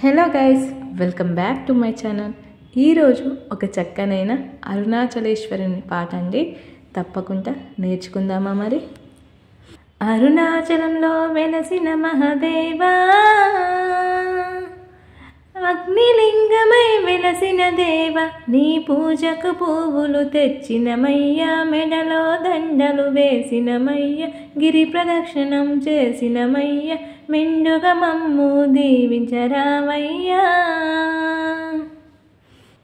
Hello guys, welcome back to my channel. ఈరోజు ఒక చక్కనైన అరుణాచలేశ్వరుని పాట అండి. తప్పకుండా నేర్చుకుందామా మరి. అరుణాచలంలో వెలసిన మహాదేవా, అగ్నిలింగమై వెలసిన దేవ, నీ పూజకు పువ్వులు తెచ్చినమయ్యా, మెడలో దండలు వేసినమయ్య, గిరి ప్రదక్షిణం చేసినమయ్య, మెండుగా మమ్ము దీవించరావయ్యా.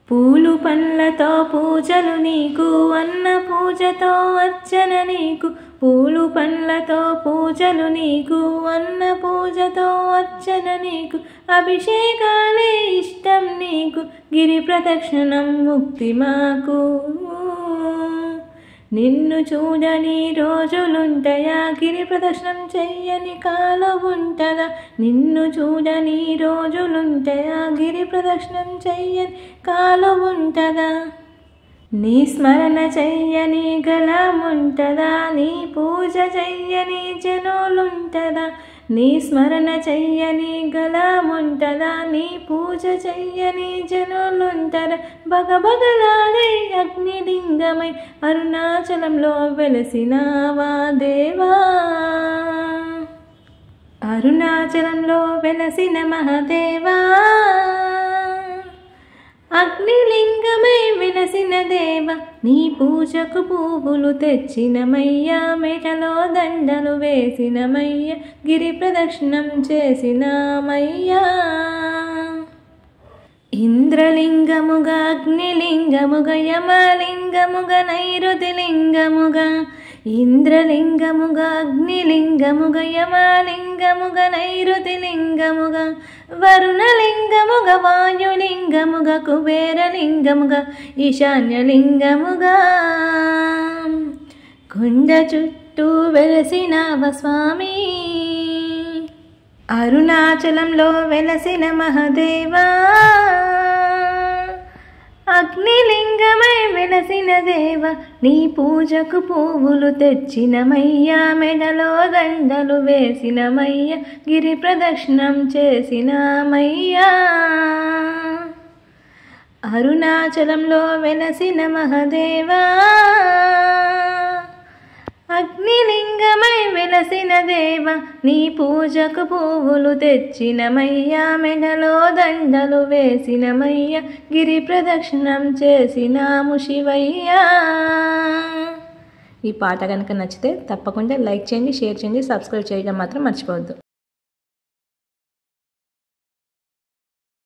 పూలు పండ్లతో పూజలు నీకు, అన్న పూజతో అర్చన నీకు. పూలు పండ్లతో పూజలు నీకు, అన్న పూజతో అర్చన నీకు. అభిషేకాలే ఇష్టం నీకు, గిరి ప్రదక్షిణం ముక్తి మాకు. నిన్ను చూడని రోజులుంటాయా, గిరి ప్రదక్షిణం చెయ్యని కాలం ఉంటుందా. నిన్ను చూడని రోజులుంటాయా, గిరి ప్రదక్షిణం చెయ్యని కాలం ఉంటుందా. నీ స్మరణ చెయ్యని గలముంటదా, నీ పూజ చెయ్యని జనులుంటదా. నీ స్మరణ చెయ్యని గలముంటదా, నీ పూజ చెయ్యని జనులుంటదా. బగబగలాడే అగ్నిలింగమై అరుణాచలంలో వెలసినావా దేవా. అరుణాచలంలో వెలసిన మహాదేవా, అగ్నిలింగమై వెలసిన దేవ, నీ పూజకు పువ్వులు తెచ్చినమయ్యా, మెడలో దండలు వేసినమయ్య, గిరి ప్రదక్షిణం చేసినమయ్యా. ఇంద్రలింగముగా, అగ్నిలింగముగా, యమలింగముగా, నైరుతిలింగముగా. ఇంద్రలింగముగా, అగ్నిలింగముగా, యమలింగముగా, నైరుతిలింగముగా. వరుణలింగముగా, వాయులింగముగా, కుబేరలింగముగా, ఈశాన్యలింగముగా. కొండ చుట్టూ వెలసినావ స్వామి, అరుణాచలంలో వెలసిన మహాదేవా. అగ్నిలింగమై వెలసిన దేవ, నీ పూజకు పువ్వులు తెచ్చినమయ్యా, మెడలో దండలు వేసినమయ్య, గిరి ప్రదక్షిణం చేసినమయ్యా. అరుణాచలంలో వెలసిన మహాదేవా, అగ్నిలింగమై వెలసిన దేవ, నీ పూజకు పువ్వులు తెచ్చినమయ్యా, మెడలో దండలు వేసినమయ్య, గిరి ప్రదక్షిణం చేసినాము శివయ్యా. ఈ పాట కనుక నచ్చితే తప్పకుండా లైక్ చేయండి, షేర్ చేయండి, సబ్స్క్రైబ్ చేయడం మాత్రం మర్చిపోవద్దు.